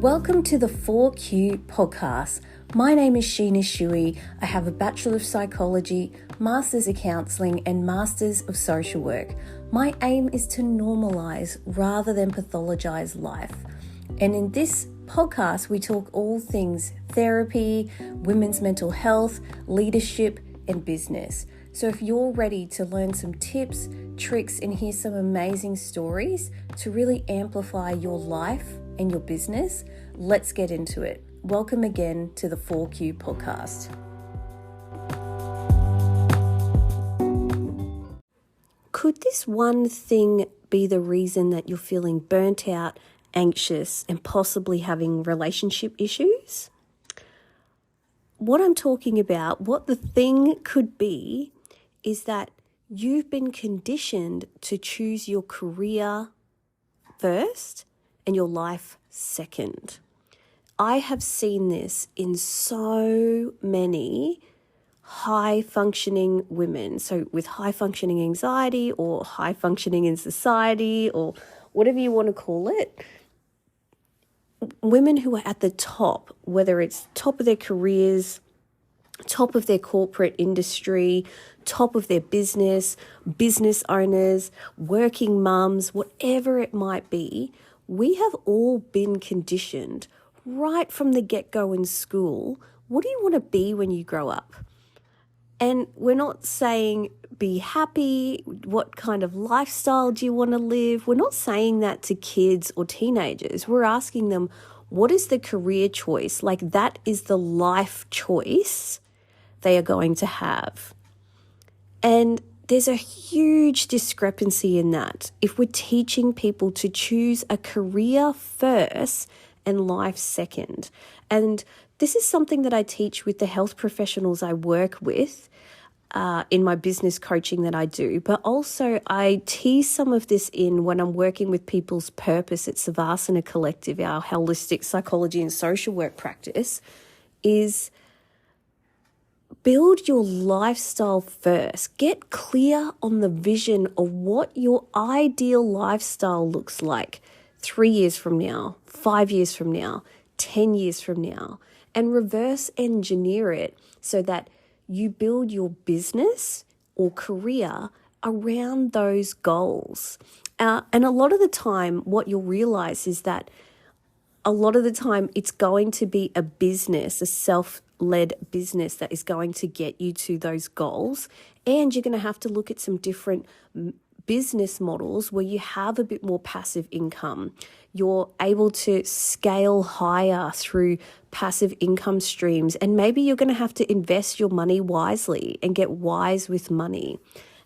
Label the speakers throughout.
Speaker 1: Welcome to the 4Q podcast. My name is Sheena Shui. I have a Bachelor of Psychology, Masters of Counselling, and Masters of Social Work. My aim is to normalise rather than pathologise life. And in this podcast, we talk all things therapy, women's mental health, leadership, and business. So if you're ready to learn some tips, tricks, and hear some amazing stories to really amplify your life and your business, let's get into it. Welcome again to the 4Q podcast. Could this one thing be the reason that you're feeling burnt out, anxious, and possibly having relationship issues? What I'm talking about, what the thing could be, is that you've been conditioned to choose your career first and your life second. I have seen this in so many high-functioning women. So with high-functioning anxiety or high-functioning in society or whatever you want to call it, women who are at the top, whether it's top of their careers, top of their corporate industry, top of their business owners, working mums, whatever it might be, we have all been conditioned right from the get-go in school. What do you want to be when you grow up? And we're not saying be happy, what kind of lifestyle do you want to live? We're not saying that to kids or teenagers. We're asking them, what is the career choice? Like, that is the life choice they are going to have. And there's a huge discrepancy in that. If we're teaching people to choose a career first and life second. And this is something that I teach with the health professionals I work with in my business coaching that I do. But also I tease some of this in when I'm working with people's purpose at Savasana Collective, our holistic psychology and social work practice, is build your lifestyle first. Get clear on the vision of what your ideal lifestyle looks like 3 years from now, 5 years from now, 10 years from now, and reverse engineer it so that you build your business or career around those goals. And a lot of the time, what you'll realize is that a lot of the time it's going to be a business, a self-led business that is going to get you to those goals. And you're going to have to look at some different business models where you have a bit more passive income. You're able to scale higher through passive income streams. And maybe you're going to have to invest your money wisely and get wise with money.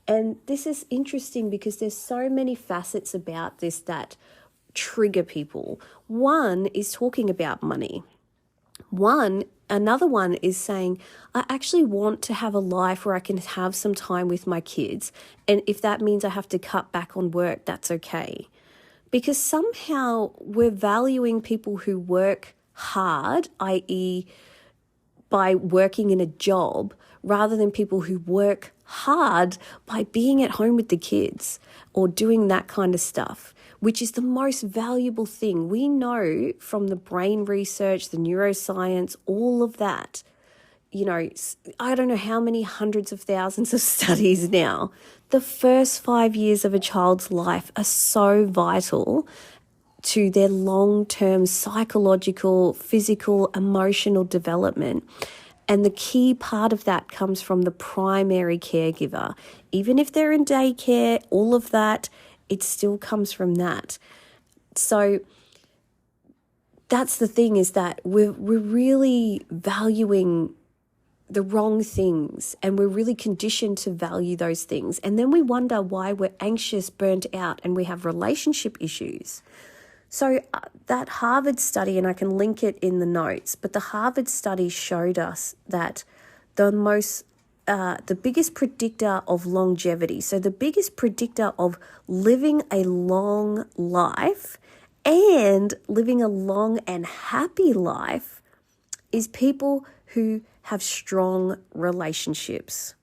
Speaker 1: And this is interesting because there's so many facets about this that trigger people. One is talking about money. Another one is saying, I actually want to have a life where I can have some time with my kids. And if that means I have to cut back on work, that's okay. Because somehow we're valuing people who work hard, i.e. by working in a job, rather than people who work hard by being at home with the kids or doing that kind of stuff, which is the most valuable thing. We know from the brain research, the neuroscience, all of that, I don't know how many hundreds of thousands of studies now. The first 5 years of a child's life are so vital to their long-term psychological, physical, emotional development. And the key part of that comes from the primary caregiver. Even if they're in daycare, all of that, it still comes from that. So that's the thing, is that we're really valuing the wrong things, and we're really conditioned to value those things. And then we wonder why we're anxious, burnt out, and we have relationship issues. So that Harvard study, and I can link it in the notes, but the Harvard study showed us that the biggest predictor of longevity, so the biggest predictor of living a long life and living a long and happy life, is people who have strong relationships.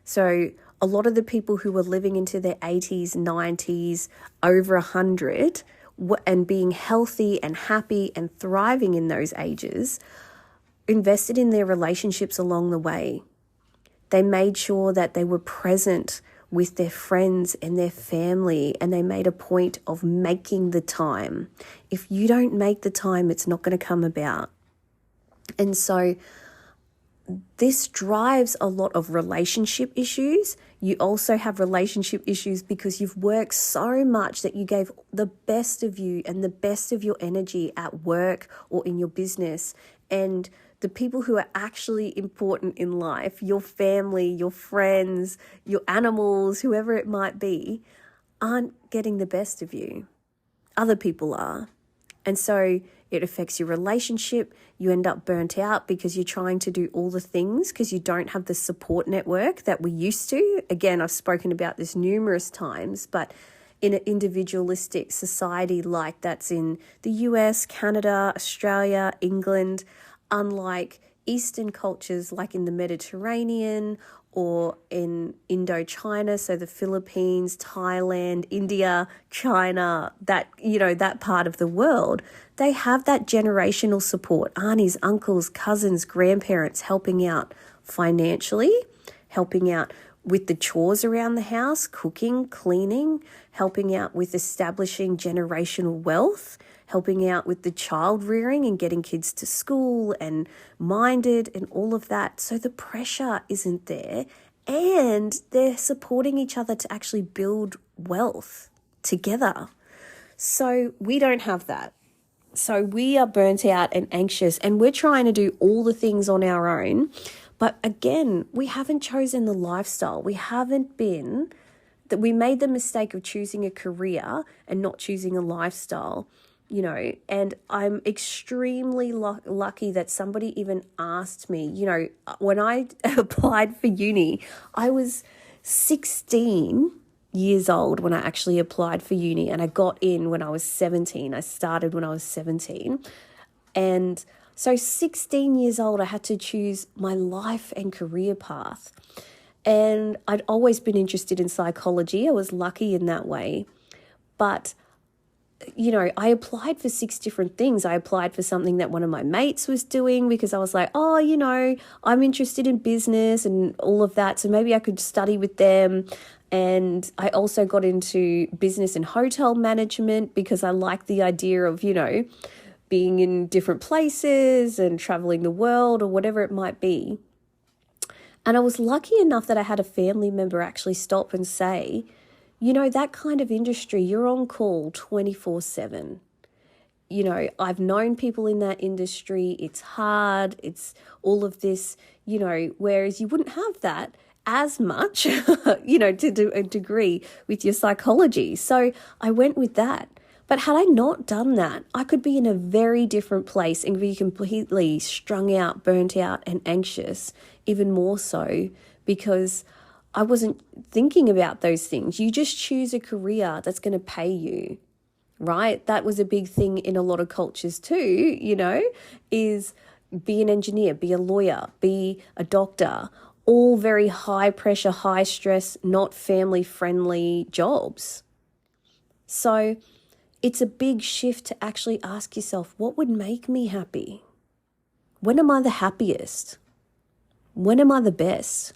Speaker 1: So a lot of the people who were living into their 80s, 90s, over 100, and being healthy and happy and thriving in those ages, invested in their relationships along the way. They made sure that they were present with their friends and their family, and they made a point of making the time. If you don't make the time, it's not going to come about. And so this drives a lot of relationship issues. You also have relationship issues because you've worked so much that you gave the best of you and the best of your energy at work or in your business. And the people who are actually important in life, your family, your friends, your animals, whoever it might be, aren't getting the best of you. Other people are. And so it affects your relationship. You end up burnt out because you're trying to do all the things because you don't have the support network that we used to. Again, I've spoken about this numerous times, but in an individualistic society like that's in the US, Canada, Australia, England, unlike Eastern cultures like in the Mediterranean or in Indochina, so the Philippines, Thailand, India, China, that part of the world, they have that generational support, aunties, uncles, cousins, grandparents helping out financially, helping out with the chores around the house, cooking, cleaning, helping out with establishing generational wealth, helping out with the child rearing and getting kids to school and minded and all of that. So the pressure isn't there, and they're supporting each other to actually build wealth together. So we don't have that. So we are burnt out and anxious, and we're trying to do all the things on our own. But again, we haven't chosen the lifestyle. We made the mistake of choosing a career and not choosing a lifestyle. And I'm extremely lucky that somebody even asked me, when I applied for uni, I was 16 years old when I actually applied for uni, and I got in when I was 17. I started when I was 17. And so 16 years old, I had to choose my life and career path. And I'd always been interested in psychology. I was lucky in that way. But I applied for 6 different things. I applied for something that one of my mates was doing because I was like, I'm interested in business and all of that. So maybe I could study with them. And I also got into business and hotel management because I like the idea of, being in different places and traveling the world or whatever it might be. And I was lucky enough that I had a family member actually stop and say, that kind of industry, you're on call 24/7. I've known people in that industry. It's hard. It's all of this, whereas you wouldn't have that as much, to do a degree with your psychology. So I went with that. But had I not done that, I could be in a very different place and be completely strung out, burnt out, and anxious, even more so, because I wasn't thinking about those things. You just choose a career that's going to pay you, right? That was a big thing in a lot of cultures too, is be an engineer, be a lawyer, be a doctor, all very high pressure, high stress, not family friendly jobs. So it's a big shift to actually ask yourself, what would make me happy? When am I the happiest? When am I the best?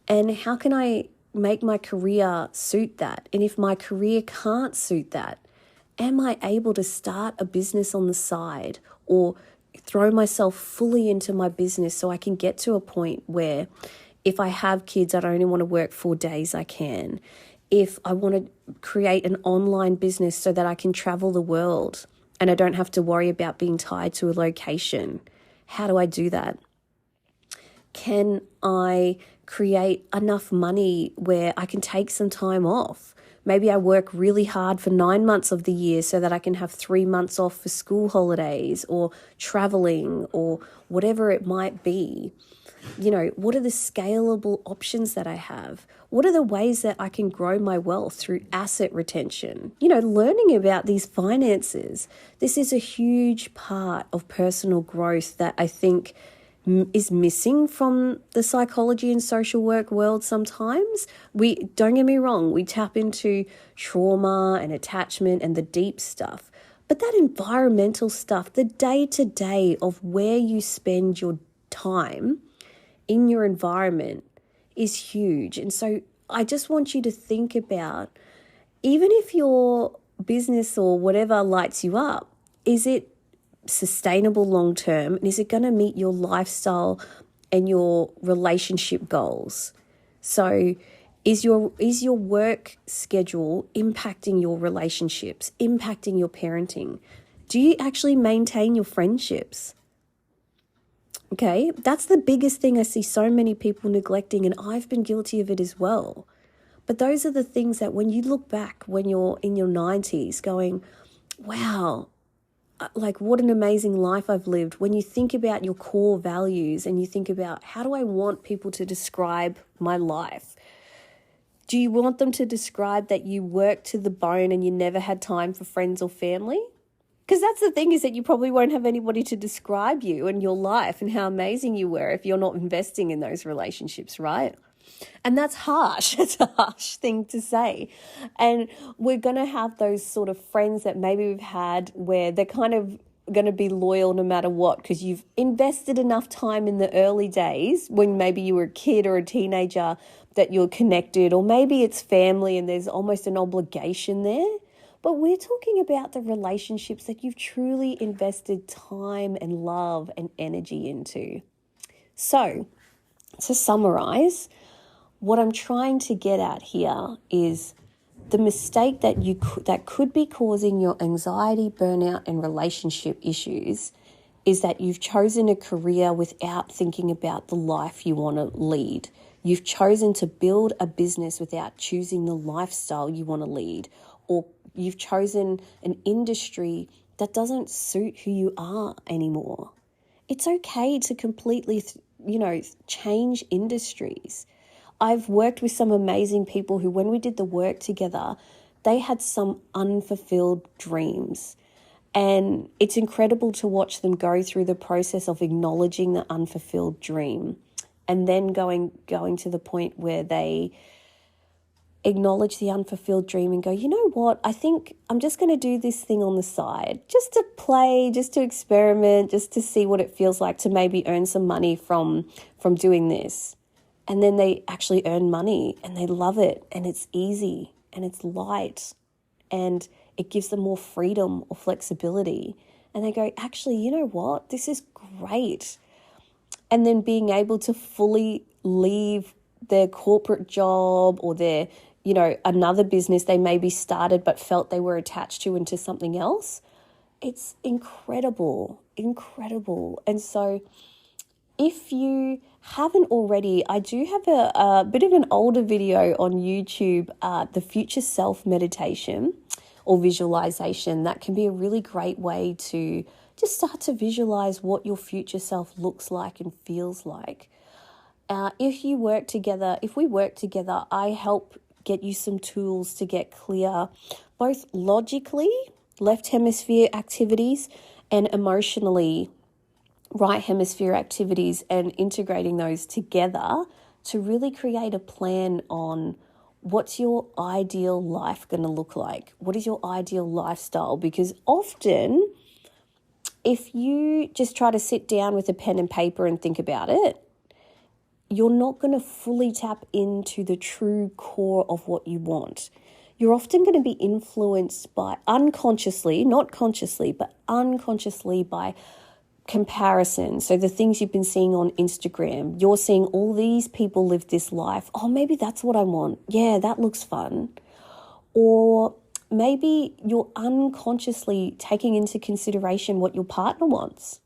Speaker 1: And how can I make my career suit that? And if my career can't suit that, am I able to start a business on the side or throw myself fully into my business so I can get to a point where if I have kids, I don't only want to work 4 days, I can. If I want to create an online business so that I can travel the world and I don't have to worry about being tied to a location, how do I do that? Can I create enough money where I can take some time off? Maybe I work really hard for 9 months of the year so that I can have 3 months off for school holidays or traveling or whatever it might be. What are the scalable options that I have? What are the ways that I can grow my wealth through asset retention? Learning about these finances. This is a huge part of personal growth that I think is missing from the psychology and social work world sometimes. Don't get me wrong, we tap into trauma and attachment and the deep stuff. But that environmental stuff, the day-to-day of where you spend your time in your environment is huge. And so I just want you to think about, even if your business or whatever lights you up, is it sustainable long term? And is it going to meet your lifestyle and your relationship goals? So is your work schedule impacting your relationships, impacting your parenting? Do you actually maintain your friendships? Okay, that's the biggest thing I see so many people neglecting, and I've been guilty of it as well. But those are the things that when you look back when you're in your 90s going, wow, like what an amazing life I've lived. When you think about your core values and you think about, how do I want people to describe my life? Do you want them to describe that you worked to the bone and you never had time for friends or family? Because that's the thing, is that you probably won't have anybody to describe you and your life and how amazing you were if you're not investing in those relationships, right? And that's harsh. It's a harsh thing to say. And we're going to have those sort of friends that maybe we've had where they're kind of going to be loyal no matter what, because you've invested enough time in the early days when maybe you were a kid or a teenager that you're connected, or maybe it's family and there's almost an obligation there. But we're talking about the relationships that you've truly invested time and love and energy into. So, to summarize, what I'm trying to get at here is the mistake that could be causing your anxiety, burnout, and relationship issues is that you've chosen a career without thinking about the life you want to lead. You've chosen to build a business without choosing the lifestyle you want to lead, or you've chosen an industry that doesn't suit who you are anymore. It's okay to completely, change industries. I've worked with some amazing people who, when we did the work together, they had some unfulfilled dreams. And it's incredible to watch them go through the process of acknowledging the unfulfilled dream and then going to the point where they acknowledge the unfulfilled dream and go, you know what, I think I'm just going to do this thing on the side, just to play, just to experiment, just to see what it feels like to maybe earn some money from doing this. And then they actually earn money and they love it, and it's easy and it's light and it gives them more freedom or flexibility. And they go, actually, you know what? This is great. And then being able to fully leave their corporate job or their, another business they maybe started but felt they were attached to into something else. It's incredible. And so if you haven't already, I do have a bit of an older video on YouTube, the Future Self meditation or visualization. That can be a really great way to just start to visualize what your future self looks like and feels like. If we work together, I help get you some tools to get clear, both logically, left hemisphere activities, and emotionally, right hemisphere activities, and integrating those together to really create a plan on what's your ideal life going to look like? What is your ideal lifestyle? Because often, if you just try to sit down with a pen and paper and think about it, you're not going to fully tap into the true core of what you want. You're often going to be influenced by unconsciously, not consciously, but unconsciously by comparison. So the things you've been seeing on Instagram, you're seeing all these people live this life. Oh, maybe that's what I want. Yeah, that looks fun. Or maybe you're unconsciously taking into consideration what your partner wants.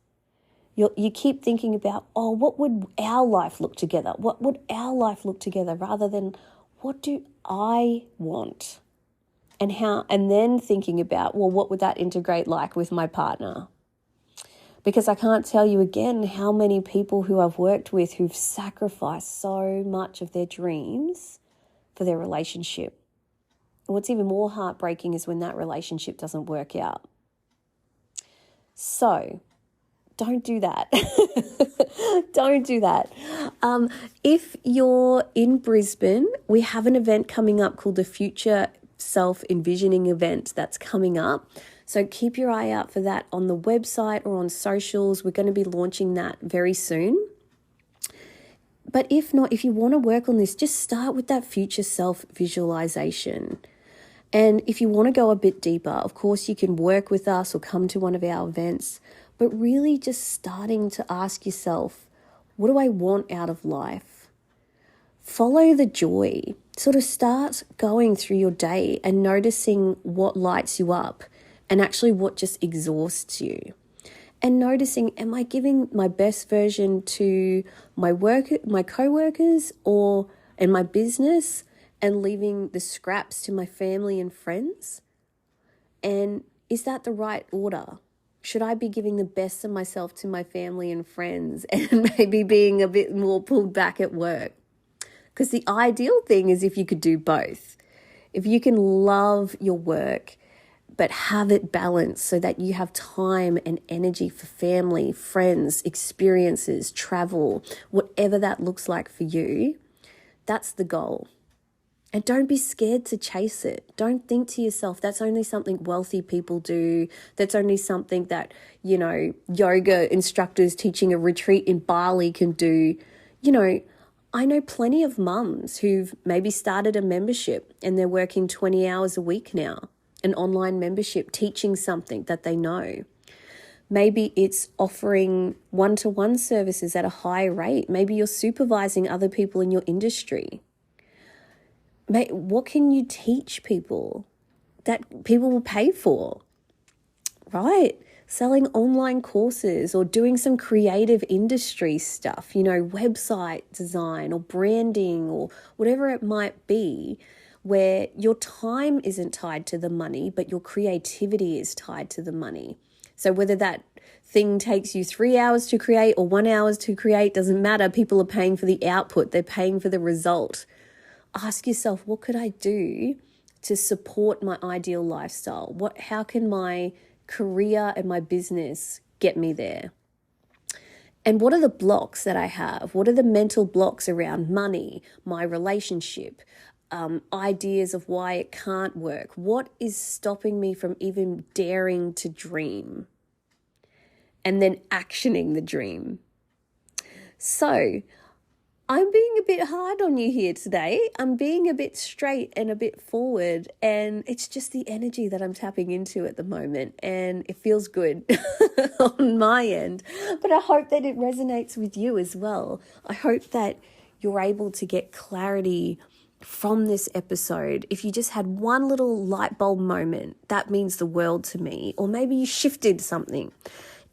Speaker 1: You keep thinking about, what would our life look together? What would our life look together, rather than what do I want? And then thinking about, what would that integrate like with my partner? Because I can't tell you again how many people who I've worked with who've sacrificed so much of their dreams for their relationship. And what's even more heartbreaking is when that relationship doesn't work out. So, Don't do that. Don't do that. If you're in Brisbane, we have an event coming up called the Future Self Envisioning event that's coming up. So keep your eye out for that on the website or on socials. We're going to be launching that very soon. But if not, if you want to work on this, just start with that future self visualization. And if you want to go a bit deeper, of course, you can work with us or come to one of our events, but really just starting to ask yourself, what do I want out of life? Follow the joy. Sort of start going through your day and noticing what lights you up and actually what just exhausts you. And noticing, am I giving my best version to my co-workers and my business, and leaving the scraps to my family and friends? And is that the right order? Should I be giving the best of myself to my family and friends and maybe being a bit more pulled back at work? Because the ideal thing is if you could do both. If you can love your work, but have it balanced so that you have time and energy for family, friends, experiences, travel, whatever that looks like for you, that's the goal. And don't be scared to chase it. Don't think to yourself, that's only something wealthy people do. That's only something that, yoga instructors teaching a retreat in Bali can do. I know plenty of mums who've maybe started a membership and they're working 20 hours a week now, an online membership teaching something that they know. Maybe it's offering one-to-one services at a high rate. Maybe you're supervising other people in your industry. What can you teach people that people will pay for, right? Selling online courses or doing some creative industry stuff, website design or branding or whatever it might be, where your time isn't tied to the money, but your creativity is tied to the money. So whether that thing takes you 3 hours to create or 1 hour to create, doesn't matter. People are paying for the output. They're paying for the result. Ask yourself, what could I do to support my ideal lifestyle? How can my career and my business get me there? And what are the blocks that I have? What are the mental blocks around money, my relationship, ideas of why it can't work? What is stopping me from even daring to dream? And then actioning the dream. So I'm being a bit hard on you here today. I'm being a bit straight and a bit forward, and it's just the energy that I'm tapping into at the moment, and it feels good on my end. But I hope that it resonates with you as well. I hope that you're able to get clarity from this episode. If you just had one little light bulb moment, that means the world to me. Or maybe you shifted something.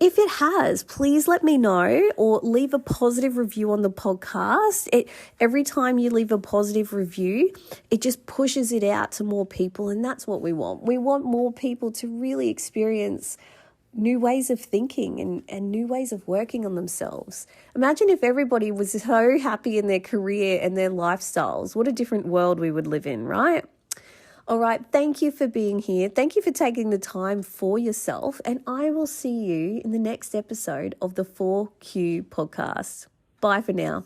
Speaker 1: If it has, please let me know or leave a positive review on the podcast. Every time you leave a positive review, it just pushes it out to more people, and that's what we want. We want more people to really experience new ways of thinking and new ways of working on themselves. Imagine if everybody was so happy in their career and their lifestyles. What a different world we would live in, right? All right, thank you for being here. Thank you for taking the time for yourself, and I will see you in the next episode of the 4Q podcast. Bye for now.